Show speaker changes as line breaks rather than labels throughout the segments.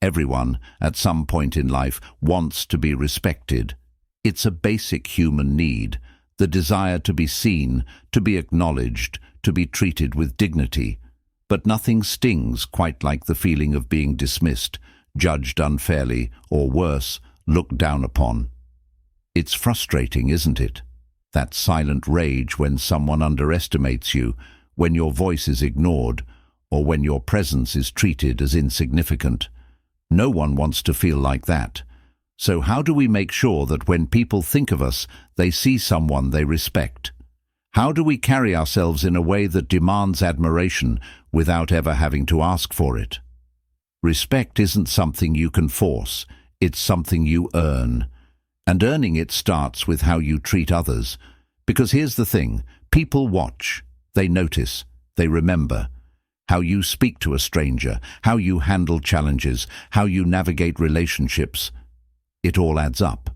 Everyone, at some point in life, wants to be respected. It's a basic human need, the desire to be seen, to be acknowledged, to be treated with dignity. But nothing stings quite like the feeling of being dismissed, judged unfairly, or worse, looked down upon. It's frustrating, isn't it? That silent rage when someone underestimates you, when your voice is ignored, or when your presence is treated as insignificant. No one wants to feel like that. So how do we make sure that when people think of us, they see someone they respect? How do we carry ourselves in a way that demands admiration without ever having to ask for it? Respect isn't something you can force, it's something you earn. And earning it starts with how you treat others. Because here's the thing, people watch, they notice, they remember. How you speak to a stranger, how you handle challenges, how you navigate relationships. It all adds up.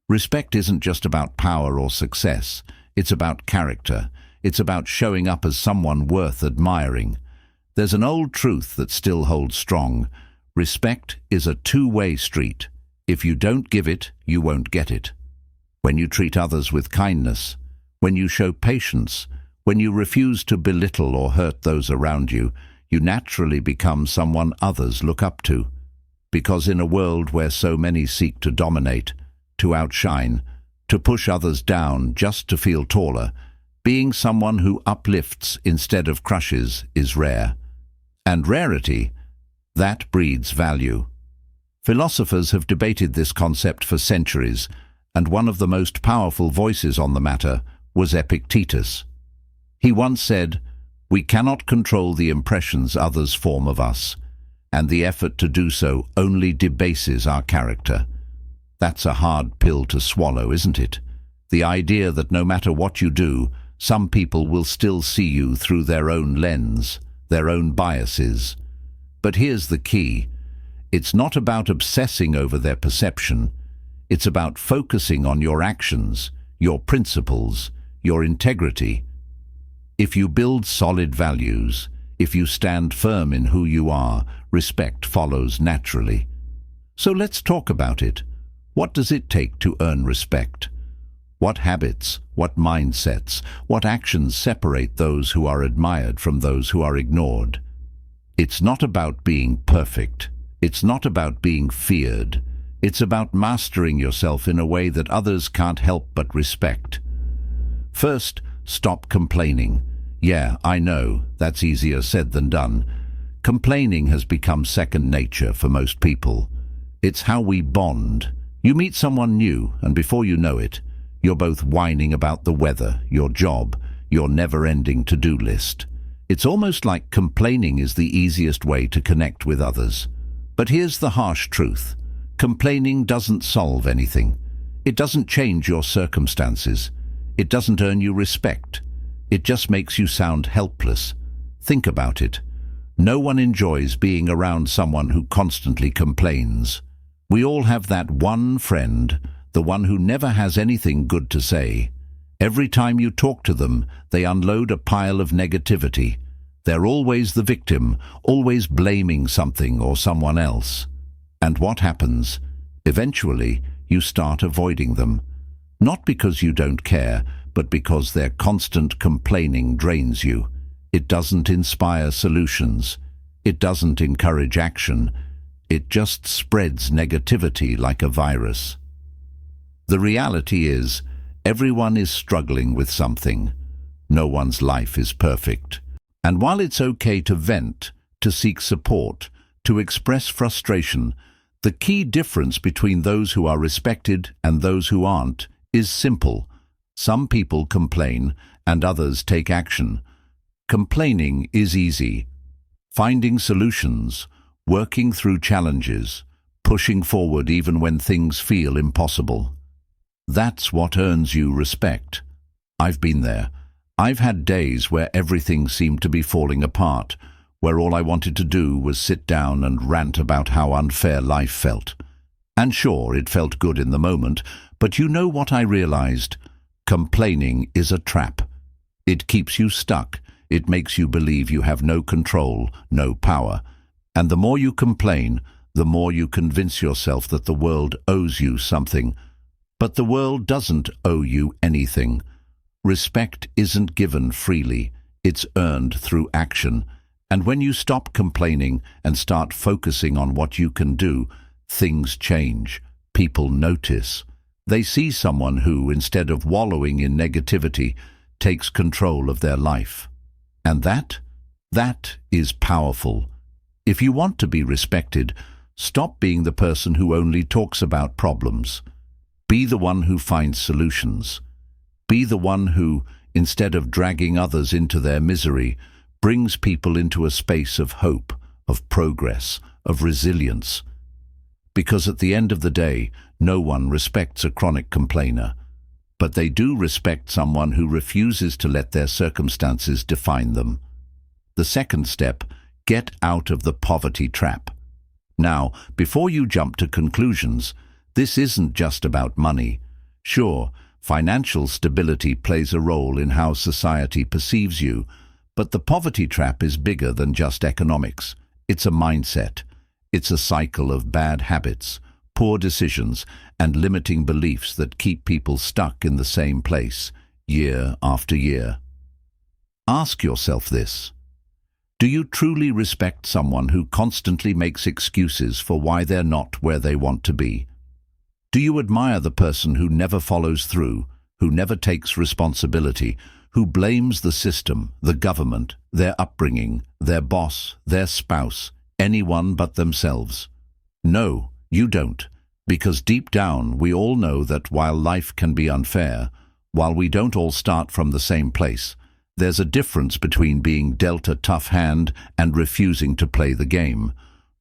Respect isn't just about power or success. It's about character. It's about showing up as someone worth admiring. There's an old truth that still holds strong. Respect is a two-way street. If you don't give it, you won't get it. When you treat others with kindness, when you show patience, when you refuse to belittle or hurt those around you, you naturally become someone others look up to. Because in a world where so many seek to dominate, to outshine, to push others down just to feel taller, being someone who uplifts instead of crushes is rare. And rarity, that breeds value. Philosophers have debated this concept for centuries, and one of the most powerful voices on the matter was Epictetus. He once said, "We cannot control the impressions others form of us, and the effort to do so only debases our character." That's a hard pill to swallow, isn't it? The idea that no matter what you do, some people will still see you through their own lens, their own biases. But here's the key. It's not about obsessing over their perception. It's about focusing on your actions, your principles, your integrity. If you build solid values, if you stand firm in who you are, respect follows naturally. So let's talk about it. What does it take to earn respect? What habits, what mindsets, what actions separate those who are admired from those who are ignored? It's not about being perfect. It's not about being feared. It's about mastering yourself in a way that others can't help but respect. First, stop complaining. Yeah, I know, that's easier said than done. Complaining has become second nature for most people. It's how we bond. You meet someone new, and before you know it, you're both whining about the weather, your job, your never-ending to-do list. It's almost like complaining is the easiest way to connect with others. But here's the harsh truth. Complaining doesn't solve anything. It doesn't change your circumstances. It doesn't earn you respect. It just makes you sound helpless. Think about it. No one enjoys being around someone who constantly complains. We all have that one friend, the one who never has anything good to say. Every time you talk to them, they unload a pile of negativity. They're always the victim, always blaming something or someone else. And what happens? Eventually, you start avoiding them. Not because you don't care, but because their constant complaining drains you. It doesn't inspire solutions. It doesn't encourage action. It just spreads negativity like a virus. The reality is, everyone is struggling with something. No one's life is perfect. And while it's okay to vent, to seek support, to express frustration, the key difference between those who are respected and those who aren't is simple. Some people complain and others take action. Complaining is easy. Finding solutions, working through challenges, pushing forward even when things feel impossible. That's what earns you respect. I've been there. I've had days where everything seemed to be falling apart, where all I wanted to do was sit down and rant about how unfair life felt. And sure, it felt good in the moment, but you know what I realized? Complaining is a trap. It keeps you stuck. It makes you believe you have no control, no power. And the more you complain, the more you convince yourself that the world owes you something. But the world doesn't owe you anything. Respect isn't given freely, it's earned through action. And when you stop complaining and start focusing on what you can do, things change. People notice. They see someone who, instead of wallowing in negativity, takes control of their life. And that is powerful. If you want to be respected, stop being the person who only talks about problems. Be the one who finds solutions. Be the one who, instead of dragging others into their misery, brings people into a space of hope, of progress, of resilience. Because at the end of the day, no one respects a chronic complainer, but they do respect someone who refuses to let their circumstances define them. The second step, get out of the poverty trap. Now, before you jump to conclusions, this isn't just about money. Sure, financial stability plays a role in how society perceives you, but the poverty trap is bigger than just economics. It's a mindset. It's a cycle of bad habits, poor decisions, and limiting beliefs that keep people stuck in the same place, year after year. Ask yourself this. Do you truly respect someone who constantly makes excuses for why they're not where they want to be? Do you admire the person who never follows through, who never takes responsibility, who blames the system, the government, their upbringing, their boss, their spouse, anyone but themselves? No, you don't, because deep down we all know that while life can be unfair, while we don't all start from the same place, there's a difference between being dealt a tough hand and refusing to play the game.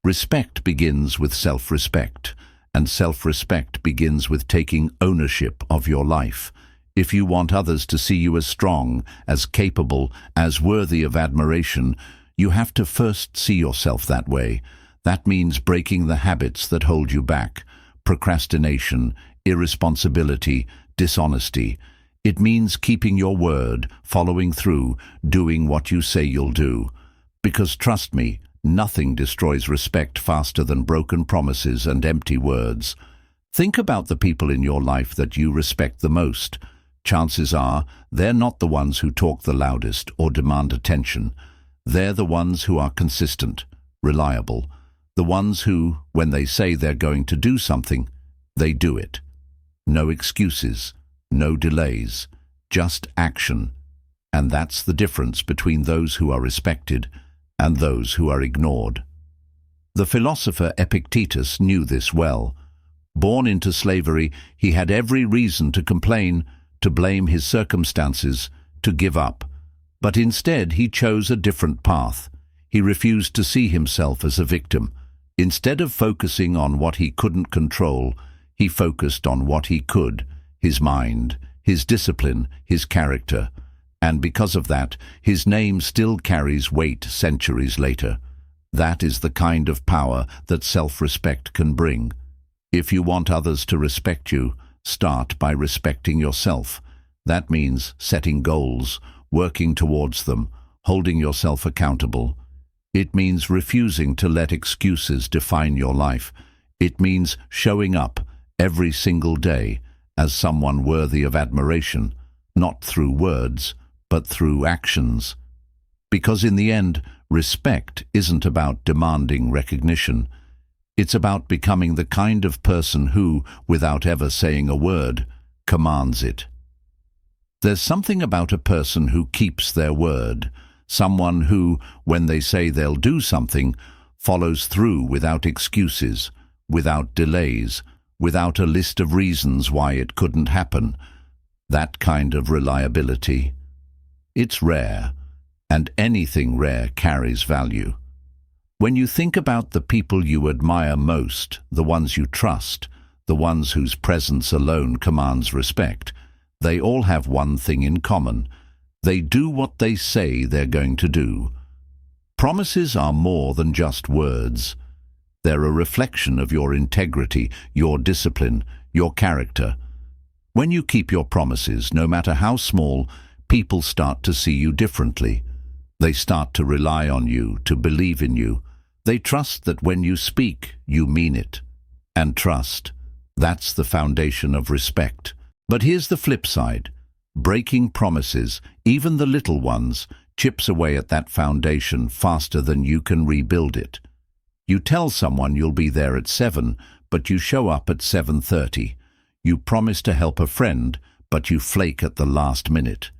Respect begins with self-respect, and self-respect begins with taking ownership of your life. If you want others to see you as strong, as capable, as worthy of admiration, you have to first see yourself that way. That means breaking the habits that hold you back: procrastination, irresponsibility, dishonesty. It means keeping your word, following through, doing what you say you'll do. Because trust me, nothing destroys respect faster than broken promises and empty words. Think about the people in your life that you respect the most. Chances are they're not the ones who talk the loudest or demand attention. They're the ones who are consistent, reliable, the ones who, when they say they're going to do something, they do it. No excuses, no delays, just action. And that's the difference between those who are respected and those who are ignored. The philosopher Epictetus knew this well. Born into slavery, he had every reason to complain, to blame his circumstances, to give up. But instead he chose a different path. He refused to see himself as a victim. Instead of focusing on what he couldn't control, he focused on what he could: his mind, his discipline, his character. And because of that, his name still carries weight centuries later. That is the kind of power that self-respect can bring. If you want others to respect you, start by respecting yourself. That means setting goals, working towards them, holding yourself accountable. It means refusing to let excuses define your life. It means showing up every single day as someone worthy of admiration, not through words, but through actions. Because in the end, respect isn't about demanding recognition. It's about becoming the kind of person who, without ever saying a word, commands it. There's something about a person who keeps their word, someone who, when they say they'll do something, follows through without excuses, without delays, without a list of reasons why it couldn't happen. That kind of reliability. It's rare, and anything rare carries value. When you think about the people you admire most, the ones you trust, the ones whose presence alone commands respect, they all have one thing in common. They do what they say they're going to do. Promises are more than just words. They're a reflection of your integrity, your discipline, your character. When you keep your promises, no matter how small, people start to see you differently. They start to rely on you, to believe in you. They trust that when you speak, you mean it. And trust, that's the foundation of respect. But here's the flip side. Breaking promises, even the little ones, chips away at that foundation faster than you can rebuild it. You tell someone you'll be there at 7, but you show up at 7:30. You promise to help a friend, but you flake at the last minute.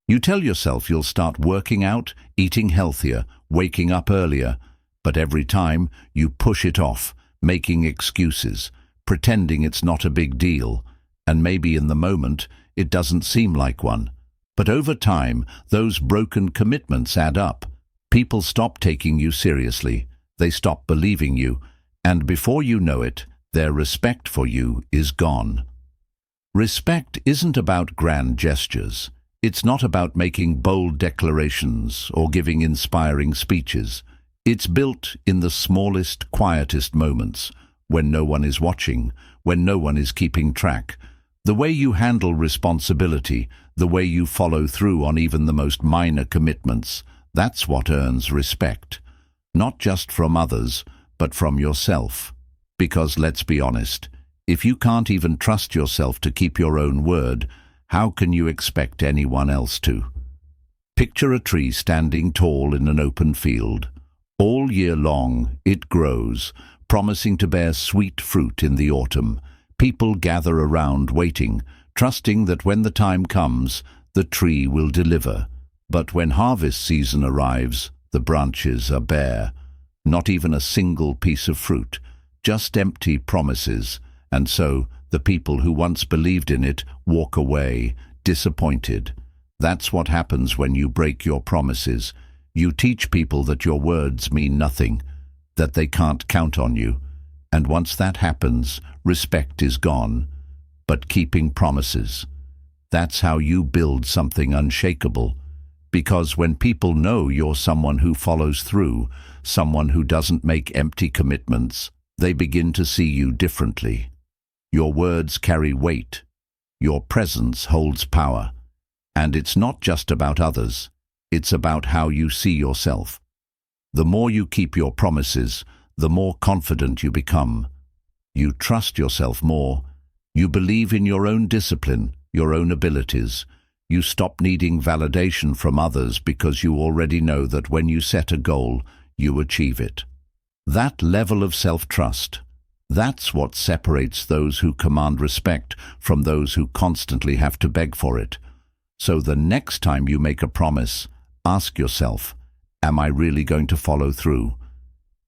You tell yourself you'll start working out, eating healthier, waking up earlier, but every time you push it off, making excuses, pretending it's not a big deal, and maybe in the moment it doesn't seem like one. But over time, those broken commitments add up. People stop taking you seriously, they stop believing you, and before you know it, their respect for you is gone. Respect isn't about grand gestures. It's not about making bold declarations or giving inspiring speeches. It's built in the smallest, quietest moments, when no one is watching, when no one is keeping track. The way you handle responsibility, the way you follow through on even the most minor commitments, that's what earns respect. Not just from others, but from yourself. Because let's be honest, if you can't even trust yourself to keep your own word, how can you expect anyone else to? Picture a tree standing tall in an open field. All year long, it grows, promising to bear sweet fruit in the autumn. People gather around waiting, trusting that when the time comes, the tree will deliver. But when harvest season arrives, the branches are bare. Not even a single piece of fruit, just empty promises. And so, the people who once believed in it walk away, disappointed. That's what happens when you break your promises. You teach people that your words mean nothing, that they can't count on you. And once that happens, respect is gone. But keeping promises, that's how you build something unshakable. Because when people know you're someone who follows through, someone who doesn't make empty commitments, they begin to see you differently. Your words carry weight. Your presence holds power. And it's not just about others. It's about how you see yourself. The more you keep your promises, the more confident you become. You trust yourself more. You believe in your own discipline, your own abilities. You stop needing validation from others because you already know that when you set a goal, you achieve it. That level of self-trust, that's what separates those who command respect from those who constantly have to beg for it. So the next time you make a promise, ask yourself, am I really going to follow through?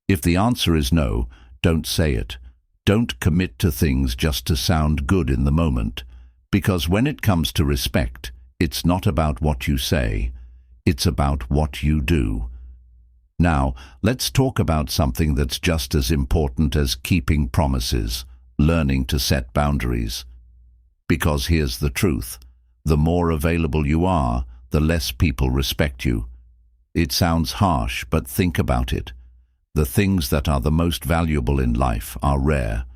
If the answer is no, don't say it. Don't commit to things just to sound good in the moment. Because when it comes to respect, it's not about what you say, it's about what you do. Now, let's talk about something that's just as important as keeping promises, learning to set boundaries. Because here's the truth, the more available you are, the less people respect you. It sounds harsh, but think about it. The things that are the most valuable in life are rare.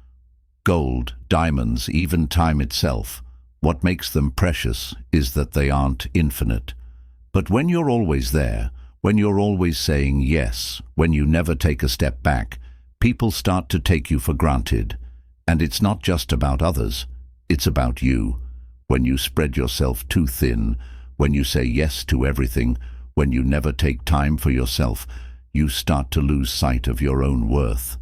Gold, diamonds, even time itself. What makes them precious is that they aren't infinite. But when you're always there, when you're always saying yes, when you never take a step back, people start to take you for granted. And it's not just about others, it's about you. When you spread yourself too thin, when you say yes to everything, when you never take time for yourself, you start to lose sight of your own worth.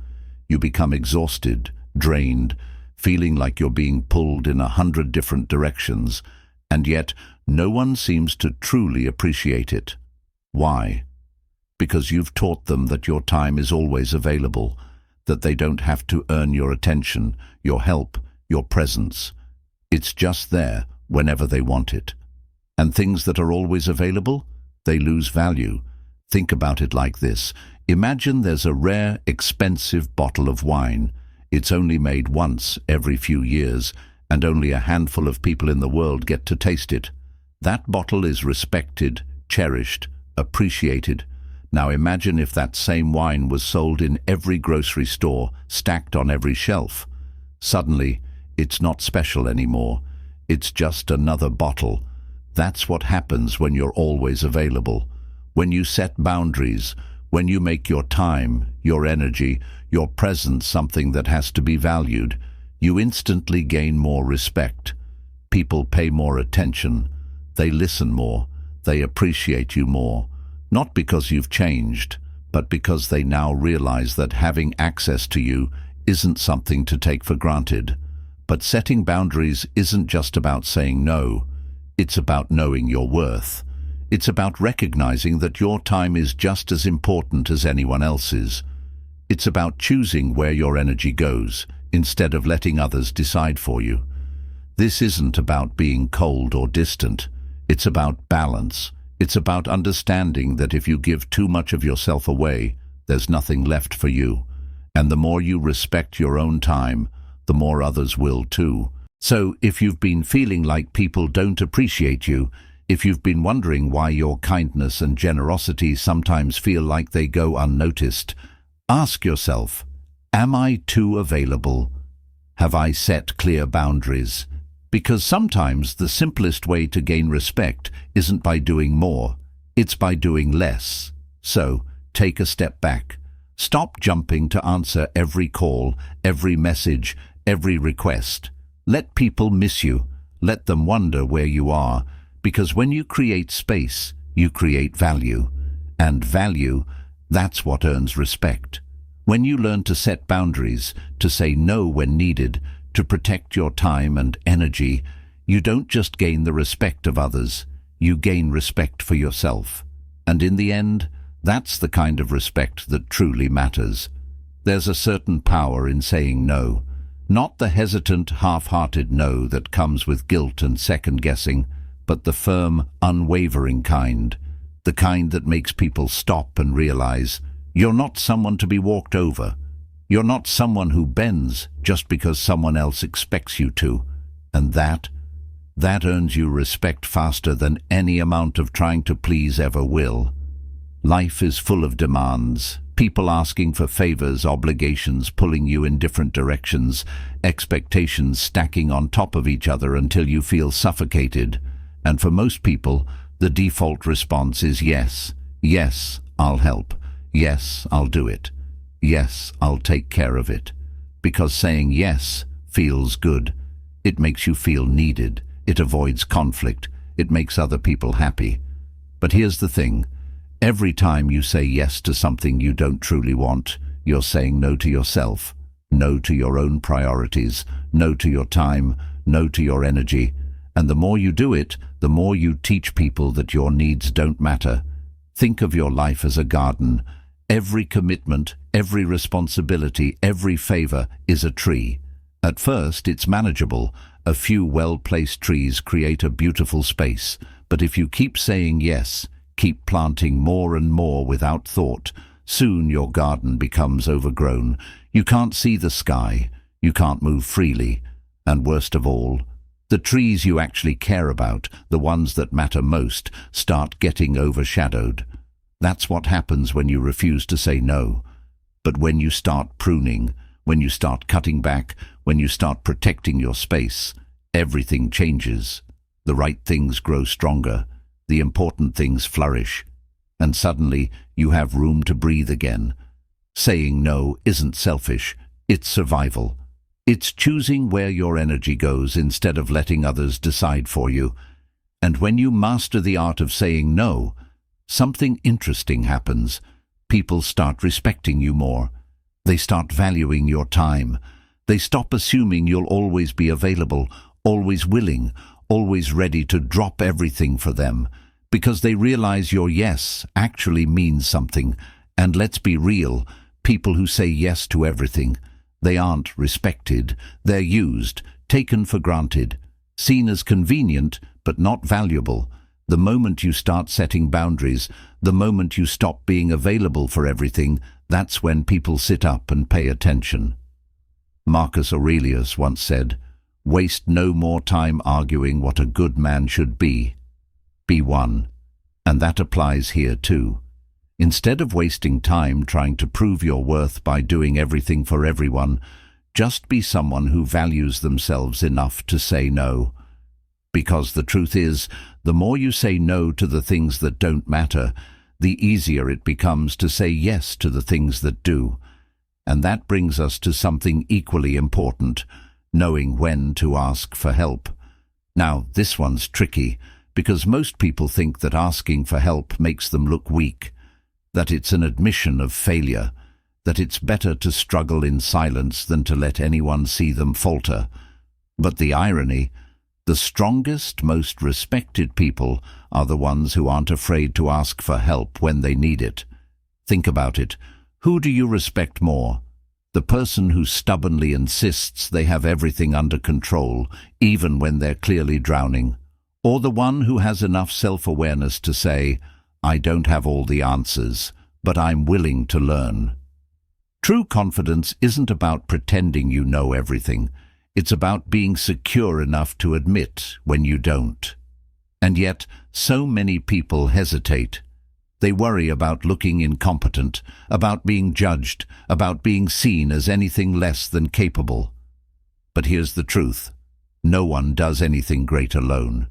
You become exhausted, drained, feeling like you're being pulled in 100 different directions, and yet no one seems to truly appreciate it. Why? Because you've taught them that your time is always available, that they don't have to earn your attention, your help, your presence. It's just there whenever they want it. And things that are always available, they lose value. Think about it like this. Imagine there's a rare, expensive bottle of wine. It's only made once every few years, and only a handful of people in the world get to taste it. That bottle is respected, cherished, appreciated. Now imagine if that same wine was sold in every grocery store, stacked on every shelf. Suddenly, it's not special anymore. It's just another bottle. That's what happens when you're always available. When you set boundaries, when you make your time, your energy, your presence something that has to be valued, you instantly gain more respect. People pay more attention. They listen more. They appreciate you more. Not because you've changed, but because they now realize that having access to you isn't something to take for granted. But setting boundaries isn't just about saying no. It's about knowing your worth. It's about recognizing that your time is just as important as anyone else's. It's about choosing where your energy goes, instead of letting others decide for you. This isn't about being cold or distant. It's about balance. It's about understanding that if you give too much of yourself away, there's nothing left for you. And the more you respect your own time, the more others will too. So if you've been feeling like people don't appreciate you, if you've been wondering why your kindness and generosity sometimes feel like they go unnoticed, ask yourself, am I too available? Have I set clear boundaries? Because sometimes the simplest way to gain respect isn't by doing more, it's by doing less. So, take a step back. Stop jumping to answer every call, every message, every request. Let people miss you. Let them wonder where you are. Because when you create space, you create value. And value, that's what earns respect. When you learn to set boundaries, to say no when needed, to protect your time and energy, you don't just gain the respect of others, you gain respect for yourself. And in the end, that's the kind of respect that truly matters. There's a certain power in saying no, not the hesitant, half-hearted no that comes with guilt and second-guessing, but the firm, unwavering kind, the kind that makes people stop and realize you're not someone to be walked over. You're not someone who bends just because someone else expects you to. And that earns you respect faster than any amount of trying to please ever will. Life is full of demands, people asking for favors, obligations pulling you in different directions, expectations stacking on top of each other until you feel suffocated. And for most people, the default response is yes. Yes, I'll help. Yes, I'll do it. Yes, I'll take care of it. Because saying yes feels good. It makes you feel needed. It avoids conflict. It makes other people happy. But here's the thing. Every time you say yes to something you don't truly want, you're saying no to yourself, no to your own priorities, no to your time, no to your energy. And the more you do it, the more you teach people that your needs don't matter. Think of your life as a garden. Every commitment, every responsibility, every favor is a tree. At first, it's manageable. A few well-placed trees create a beautiful space. But if you keep saying yes, keep planting more and more without thought, soon your garden becomes overgrown. You can't see the sky. You can't move freely. And worst of all, the trees you actually care about, the ones that matter most, start getting overshadowed. That's what happens when you refuse to say no. But when you start pruning, when you start cutting back, when you start protecting your space, everything changes. The right things grow stronger. The important things flourish. And suddenly you have room to breathe again. Saying no isn't selfish. It's survival. It's choosing where your energy goes instead of letting others decide for you. And when you master the art of saying no, something interesting happens. People start respecting you more. They start valuing your time. They stop assuming you'll always be available, always willing, always ready to drop everything for them, because they realize your yes actually means something. And let's be real, people who say yes to everything, they aren't respected. They're used, taken for granted, seen as convenient but not valuable. The moment you start setting boundaries, the moment you stop being available for everything, that's when people sit up and pay attention. Marcus Aurelius once said, "Waste no more time arguing what a good man should be. Be one." And that applies here too. Instead of wasting time trying to prove your worth by doing everything for everyone, just be someone who values themselves enough to say no. Because the truth is, the more you say no to the things that don't matter, the easier it becomes to say yes to the things that do. And that brings us to something equally important, knowing when to ask for help. Now, this one's tricky, because most people think that asking for help makes them look weak, that it's an admission of failure, that it's better to struggle in silence than to let anyone see them falter. But the irony, the strongest, most respected people are the ones who aren't afraid to ask for help when they need it. Think about it. Who do you respect more? The person who stubbornly insists they have everything under control, even when they're clearly drowning? Or the one who has enough self-awareness to say, I don't have all the answers, but I'm willing to learn? True confidence isn't about pretending you know everything. It's about being secure enough to admit when you don't. And yet, so many people hesitate. They worry about looking incompetent, about being judged, about being seen as anything less than capable. But here's the truth. No one does anything great alone.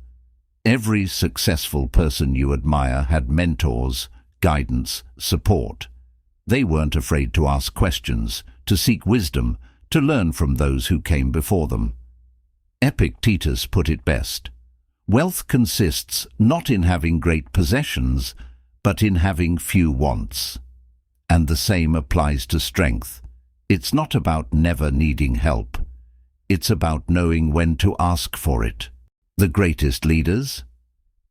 Every successful person you admire had mentors, guidance, support. They weren't afraid to ask questions, to seek wisdom, to learn from those who came before them. Epictetus put it best. Wealth consists not in having great possessions, but in having few wants. And the same applies to strength. It's not about never needing help. It's about knowing when to ask for it. The greatest leaders?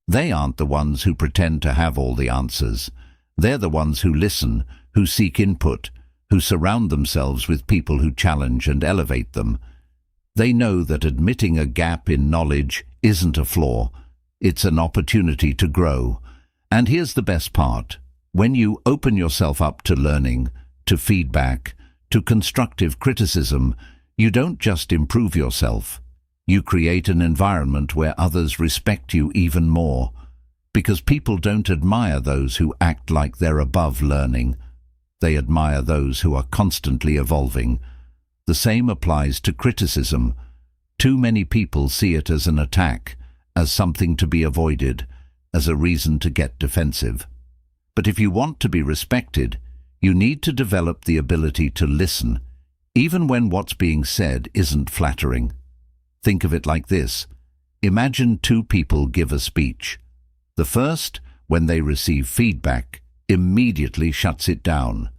They aren't the ones who pretend to have all the answers. They're the ones who listen, who seek input, who surround themselves with people who challenge and elevate them. They know that admitting a gap in knowledge isn't a flaw. It's an opportunity to grow. And here's the best part. When you open yourself up to learning, to feedback, to constructive criticism, you don't just improve yourself. You create an environment where others respect you even more. Because people don't admire those who act like they're above learning. They admire those who are constantly evolving. The same applies to criticism. Too many people see it as an attack, as something to be avoided, as a reason to get defensive. But if you want to be respected, you need to develop the ability to listen, even when what's being said isn't flattering. Think of it like this. Imagine two people give a speech. The first, when they receive feedback, immediately shuts it down.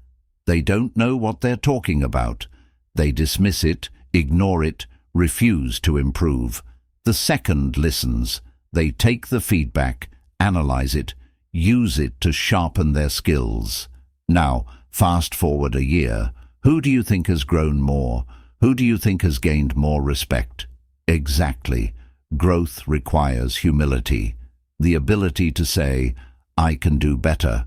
They don't know what they're talking about. They dismiss it, ignore it, refuse to improve. The second listens. They take the feedback, analyze it, use it to sharpen their skills. Now, fast forward a year. Who do you think has grown more? Who do you think has gained more respect? Exactly. Growth requires humility. The ability to say, I can do better.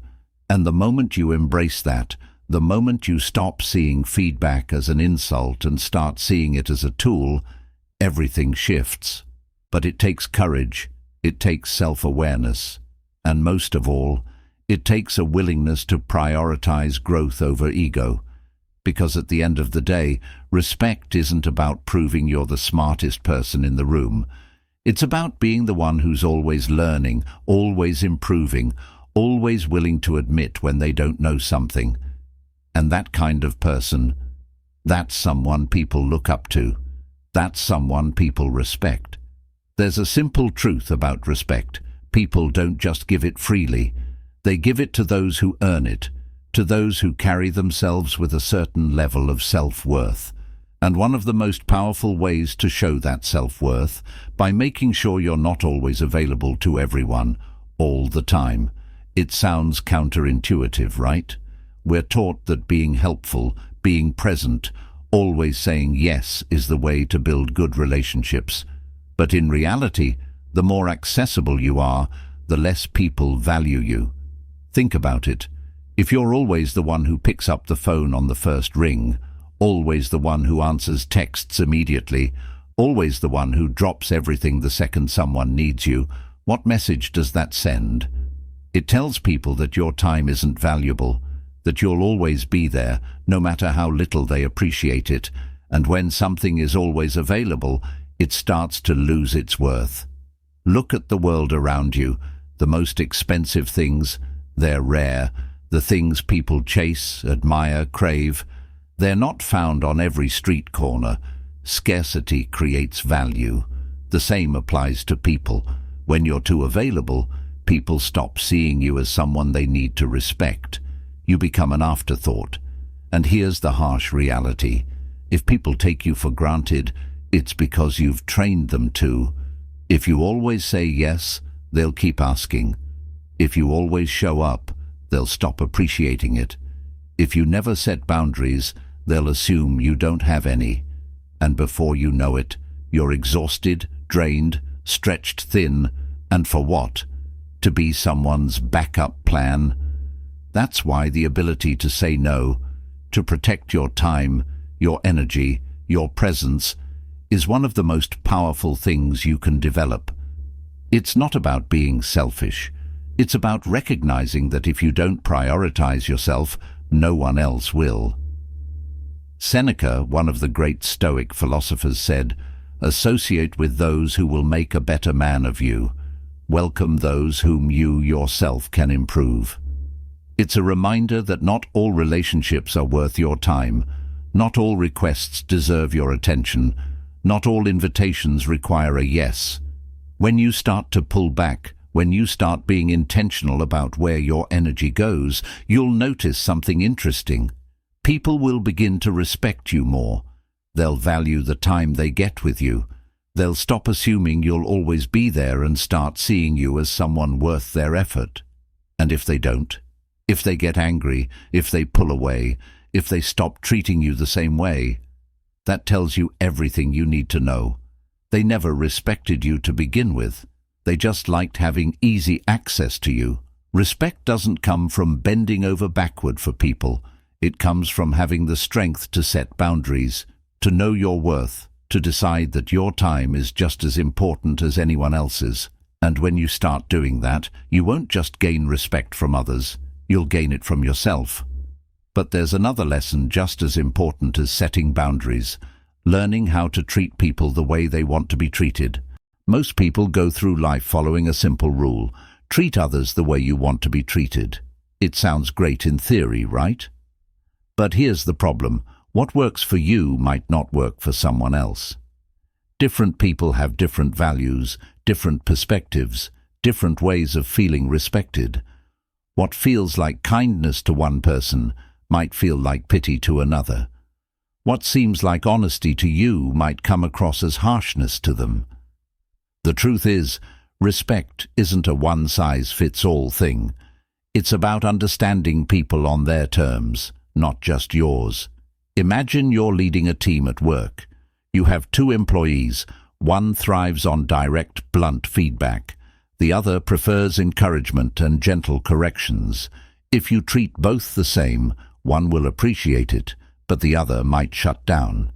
And the moment you embrace that, the moment you stop seeing feedback as an insult and start seeing it as a tool, everything shifts. But it takes courage, it takes self-awareness, and most of all, it takes a willingness to prioritize growth over ego. Because at the end of the day, respect isn't about proving you're the smartest person in the room. It's about being the one who's always learning, always improving, always willing to admit when they don't know something. And that kind of person, that's someone people look up to. That's someone people respect. There's a simple truth about respect. People don't just give it freely. They give it to those who earn it, to those who carry themselves with a certain level of self-worth. And one of the most powerful ways to show that self-worth, by making sure you're not always available to everyone, all the time. It sounds counterintuitive, right? We're taught that being helpful, being present, always saying yes is the way to build good relationships. But in reality, the more accessible you are, the less people value you. Think about it. If you're always the one who picks up the phone on the first ring, always the one who answers texts immediately, always the one who drops everything the second someone needs you, what message does that send? It tells people that your time isn't valuable, that you'll always be there, no matter how little they appreciate it, and when something is always available, it starts to lose its worth. Look at the world around you. The most expensive things, They're rare. The things people chase, admire, crave, they're not found on every street corner. Scarcity creates value. The same applies to people. When you're too available, people stop seeing you as someone they need to respect. You become an afterthought. And here's the harsh reality. If people take you for granted, it's because you've trained them to. If you always say yes, they'll keep asking. If you always show up, they'll stop appreciating it. If you never set boundaries, they'll assume you don't have any. And before you know it, you're exhausted, drained, stretched thin, and for what? To be someone's backup plan? That's why the ability to say no, to protect your time, your energy, your presence, is one of the most powerful things you can develop. It's not about being selfish. It's about recognizing that if you don't prioritize yourself, no one else will. Seneca, one of the great Stoic philosophers, said, "Associate with those who will make a better man of you. Welcome those whom you yourself can improve." It's a reminder that not all relationships are worth your time. Not all requests deserve your attention. Not all invitations require a yes. When you start to pull back, when you start being intentional about where your energy goes, you'll notice something interesting. People will begin to respect you more. They'll value the time they get with you. They'll stop assuming you'll always be there and start seeing you as someone worth their effort. And if they don't, if they get angry, if they pull away, if they stop treating you the same way, that tells you everything you need to know. They never respected you to begin with. They just liked having easy access to you. Respect doesn't come from bending over backward for people. It comes from having the strength to set boundaries, to know your worth, to decide that your time is just as important as anyone else's. And when you start doing that, you won't just gain respect from others, you'll gain it from yourself. But there's another lesson just as important as setting boundaries: learning how to treat people the way they want to be treated. Most people go through life following a simple rule: treat others the way you want to be treated. It sounds great in theory, right? But here's the problem. What works for you might not work for someone else. Different people have different values, different perspectives, different ways of feeling respected. What feels like kindness to one person might feel like pity to another. What seems like honesty to you might come across as harshness to them. The truth is, respect isn't a one-size-fits-all thing. It's about understanding people on their terms, not just yours. Imagine you're leading a team at work. You have two employees. One thrives on direct, blunt feedback. The other prefers encouragement and gentle corrections. If you treat both the same, one will appreciate it, but the other might shut down.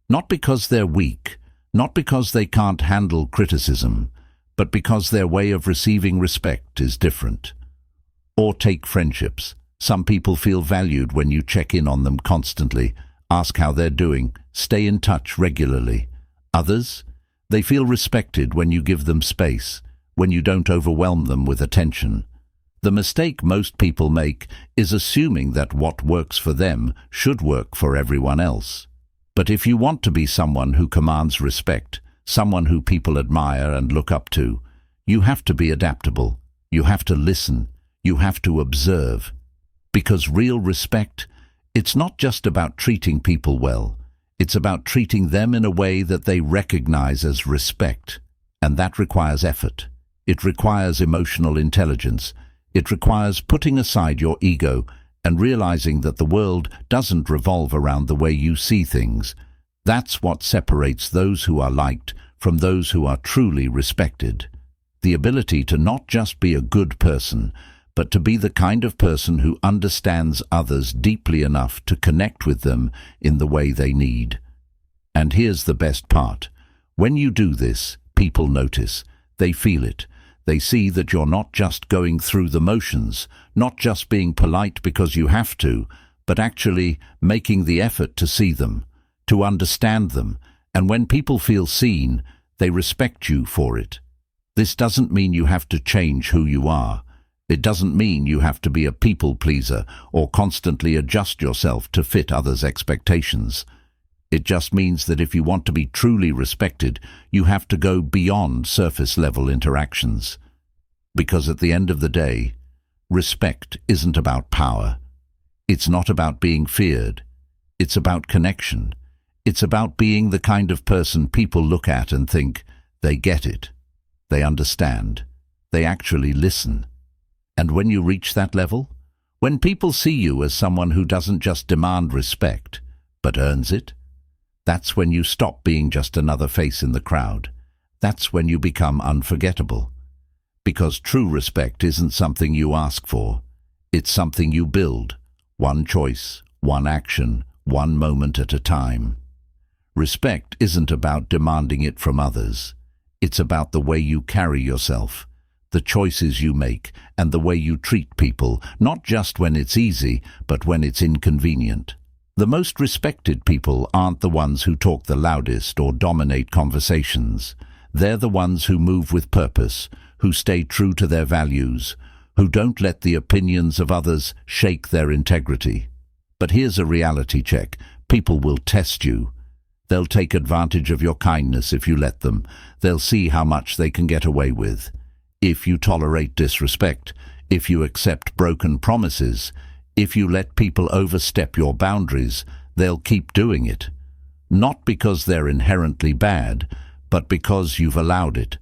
Not because they're weak, not because they can't handle criticism, but because their way of receiving respect is different. Or take friendships. Some people feel valued when you check in on them constantly, ask how they're doing, stay in touch regularly. Others, they feel respected when you give them space, when you don't overwhelm them with attention. The mistake most people make is assuming that what works for them should work for everyone else. But if you want to be someone who commands respect, someone who people admire and look up to, you have to be adaptable. You have to listen. You have to observe. Because real respect, it's not just about treating people well. It's about treating them in a way that they recognize as respect. And that requires effort. It requires emotional intelligence. It requires putting aside your ego and realizing that the world doesn't revolve around the way you see things. That's what separates those who are liked from those who are truly respected. The ability to not just be a good person, but to be the kind of person who understands others deeply enough to connect with them in the way they need. And here's the best part. When you do this, people notice. They feel it. They see that you're not just going through the motions, not just being polite because you have to, but actually making the effort to see them, to understand them. And when people feel seen, they respect you for it. This doesn't mean you have to change who you are. It doesn't mean you have to be a people pleaser or constantly adjust yourself to fit others' expectations. It just means that if you want to be truly respected, you have to go beyond surface-level interactions. Because at the end of the day, respect isn't about power. It's not about being feared. It's about connection. It's about being the kind of person people look at and think, they get it. They understand. They actually listen. And when you reach that level, when people see you as someone who doesn't just demand respect, but earns it, that's when you stop being just another face in the crowd. That's when you become unforgettable. Because true respect isn't something you ask for. It's something you build, one choice, one action, one moment at a time. Respect isn't about demanding it from others. It's about the way you carry yourself, the choices you make, and the way you treat people, not just when it's easy, but when it's inconvenient. The most respected people aren't the ones who talk the loudest or dominate conversations. They're the ones who move with purpose, who stay true to their values, who don't let the opinions of others shake their integrity. But here's a reality check. People will test you. They'll take advantage of your kindness if you let them. They'll see how much they can get away with. If you tolerate disrespect, if you accept broken promises, if you let people overstep your boundaries, they'll keep doing it. Not because they're inherently bad, but because you've allowed it.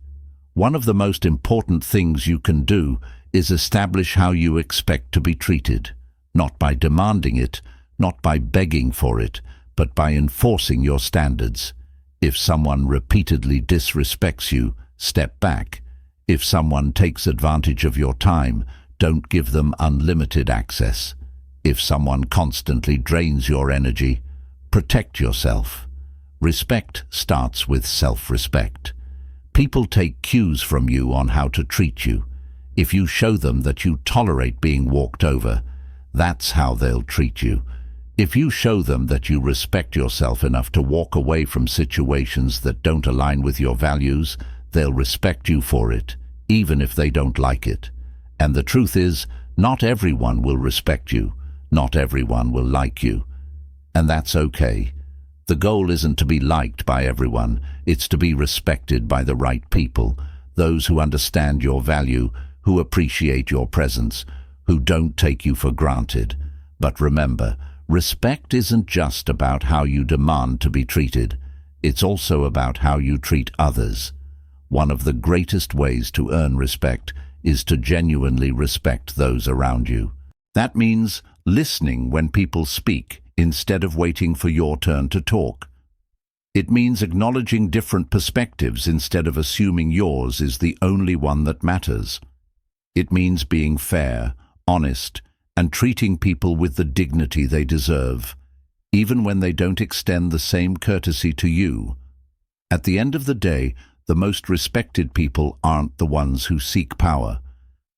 One of the most important things you can do is establish how you expect to be treated, not by demanding it, not by begging for it, but by enforcing your standards. If someone repeatedly disrespects you, step back. If someone takes advantage of your time, don't give them unlimited access. If someone constantly drains your energy, protect yourself. Respect starts with self-respect. People take cues from you on how to treat you. If you show them that you tolerate being walked over, that's how they'll treat you. If you show them that you respect yourself enough to walk away from situations that don't align with your values, they'll respect you for it, even if they don't like it. And the truth is, not everyone will respect you. Not everyone will like you. And that's okay. The goal isn't to be liked by everyone. It's to be respected by the right people, those who understand your value, who appreciate your presence, who don't take you for granted. But remember, respect isn't just about how you demand to be treated. It's also about how you treat others. One of the greatest ways to earn respect is to genuinely respect those around you. That means listening when people speak instead of waiting for your turn to talk. It means acknowledging different perspectives instead of assuming yours is the only one that matters. It means being fair, honest, and treating people with the dignity they deserve, even when they don't extend the same courtesy to you. At the end of the day, the most respected people aren't the ones who seek power.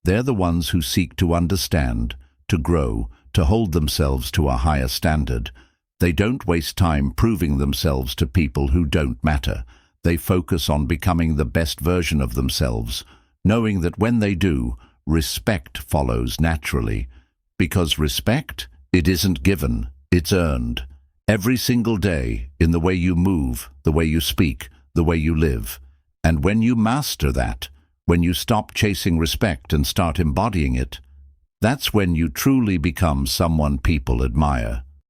They're the ones who seek to understand, to grow, to hold themselves to a higher standard. They don't waste time proving themselves to people who don't matter. They focus on becoming the best version of themselves, knowing that when they do, respect follows naturally. Because respect, it isn't given, it's earned. Every single day, in the way you move, the way you speak, the way you live. And when you master that, when you stop chasing respect and start embodying it, that's when you truly become someone people admire.